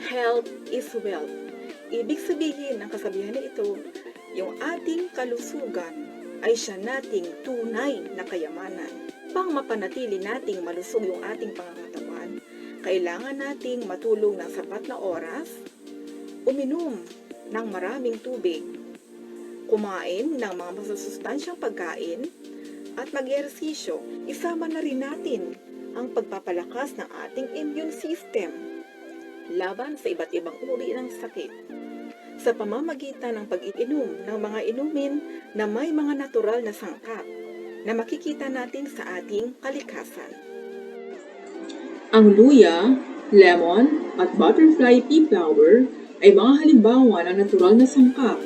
Health is wealth. Ibig sabihin ng kasabihan na ito, yung ating kalusugan ay siya nating tunay na kayamanan. Pang mapanatili nating malusog yung ating pangangatawan, kailangan nating matulog ng sapat na oras, uminom ng maraming tubig, kumain ng mga masusustansyang pagkain, at mag-ehersisyo. Isama na rin natin ang pagpapalakas ng ating immune system laban sa iba't ibang uri ng sakit sa pamamagitan ng pag-iinom ng mga inumin na may mga natural na sangkap na makikita natin sa ating kalikasan. Ang luya, lemon, at butterfly pea flower ay mga halimbawa ng natural na sangkap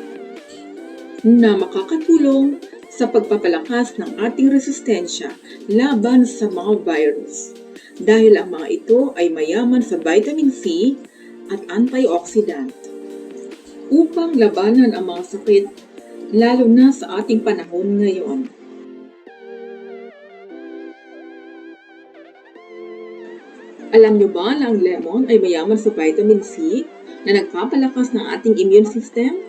na makakatulong sa pagpapalakas ng ating resistensya laban sa mga virus. Dahil ang mga ito ay mayaman sa vitamin C at antioxidant upang labanan ang mga sakit lalo na sa ating panahon ngayon. Alam niyo ba na ang lemon ay mayaman sa vitamin C na nagpapalakas ng ating immune system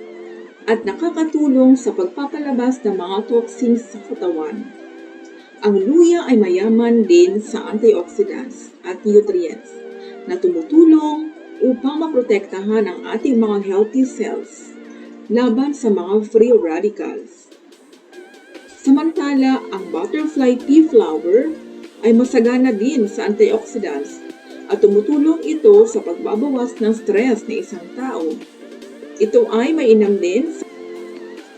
at nakakatulong sa pagpapalabas ng mga toxins sa katawan? Ang luya ay mayaman din sa antioxidants at nutrients na tumutulong upang maprotektahan ang ating mga healthy cells laban sa mga free radicals. Samantala, ang butterfly pea flower ay masagana din sa antioxidants at tumutulong ito sa pagbabawas ng stress ng isang tao. Ito ay mainam din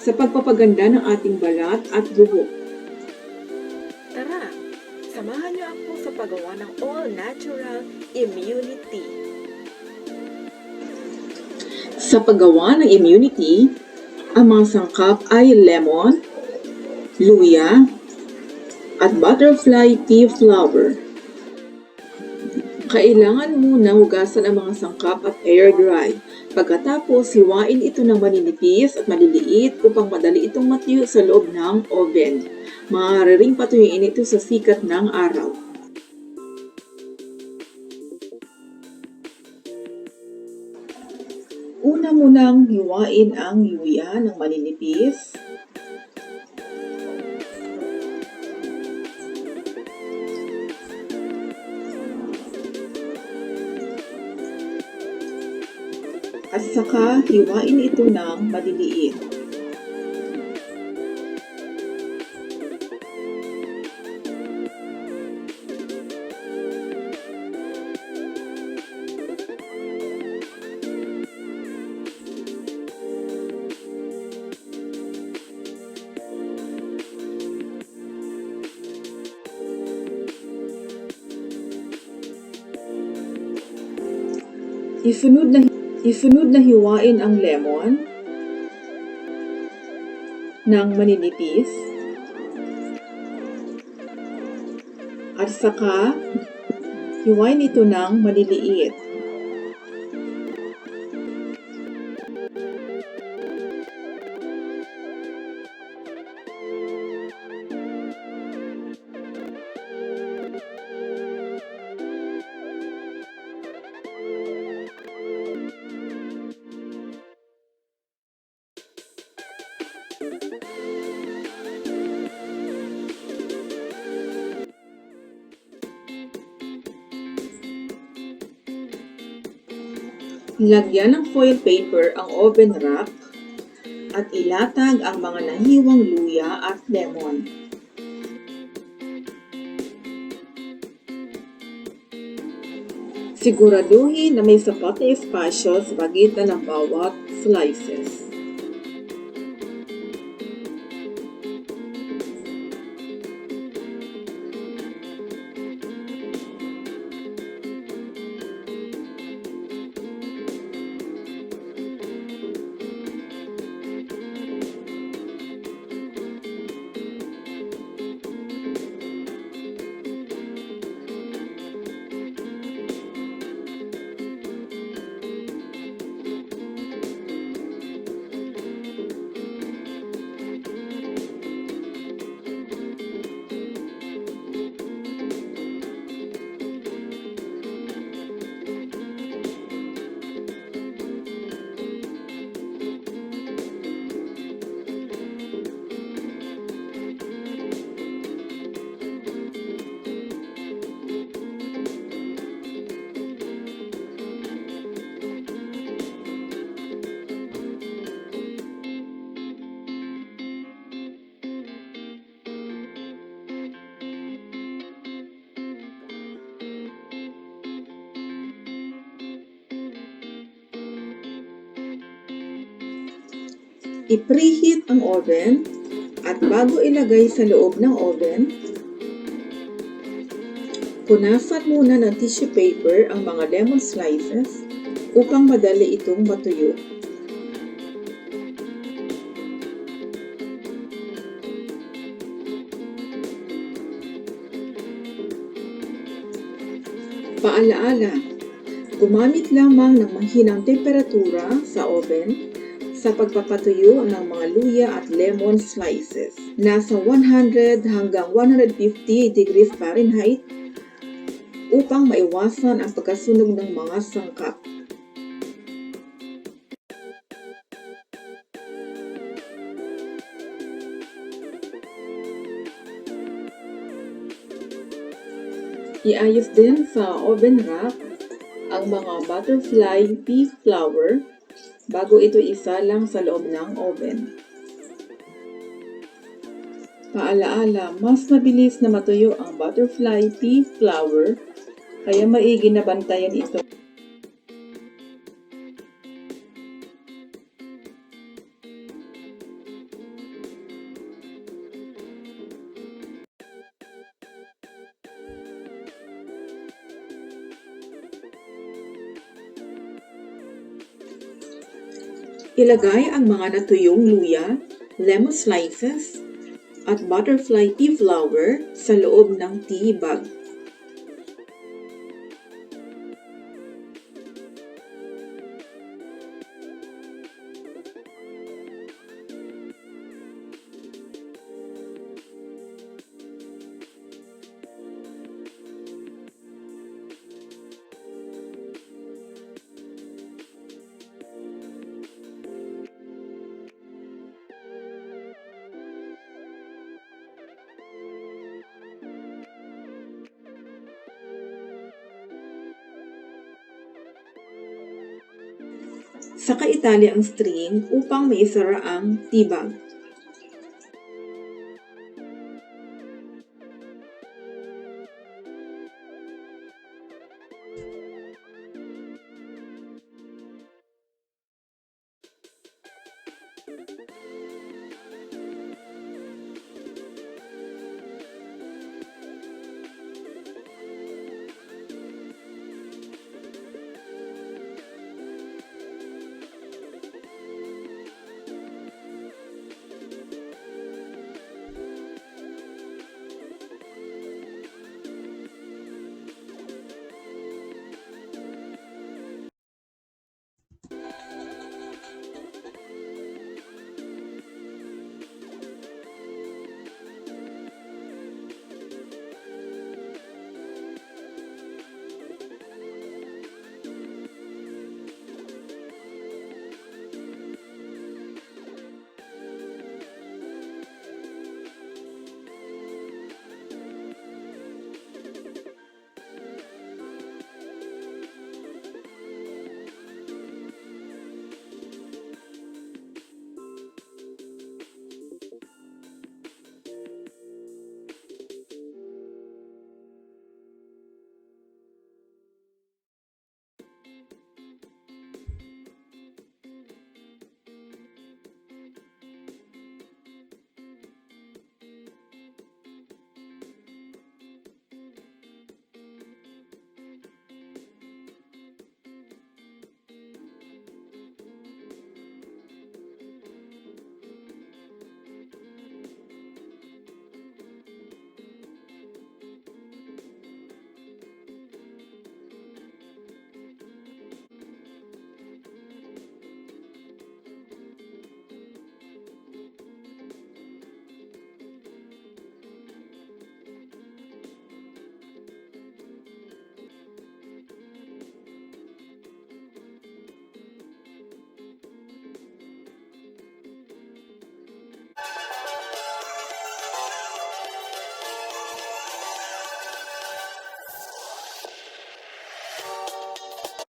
sa pagpapaganda ng ating balat at buhok. Tara, samahan niyo ako sa paggawa ng all-natural immunity. Sa paggawa ng immunity, ang mga sangkap ay lemon, luya, at butterfly pea flower. Kailangan muna hugasan ang mga sangkap at air dry. Pagkatapos, hiwain ito ng maninipis at maliliit upang madali itong matuyo sa loob ng oven. Maaari ring patuyuin ito sa sikat ng araw. Una munang hiwain ang luya ng maninipis. At saka hiwain ito ng maliliit. Isunod na hiwain ang lemon ng maninipis at saka hiwain ito ng maliliit. Lagyan ng foil paper ang oven rack at ilatag ang mga nahiwang luya at lemon. Siguraduhin na may sapat na espasyo sa pagitan ng bawat slices. I-preheat ang oven at bago ilagay sa loob ng oven, punasan muna ng tissue paper ang mga lemon slices upang madali itong matuyo. Paalaala, gumamit lamang ng mahinang temperatura sa oven sa pagpapatuyo ng mga luya at lemon slices. Nasa 100 hanggang 150 degrees Fahrenheit upang maiwasan ang pagkasunog ng mga sangkap. Iayos din sa oven rack ang mga butterfly pea flour bago ito isalang sa loob ng oven. Paalaala, mas mabilis na matuyo ang butterfly pea flour kaya maigi na bantayan ito. Ilagay ang mga natuyong luya, lemon slices, at butterfly pea flour sa loob ng tea bag. Saka itali ang string upang maisara ang tea bag.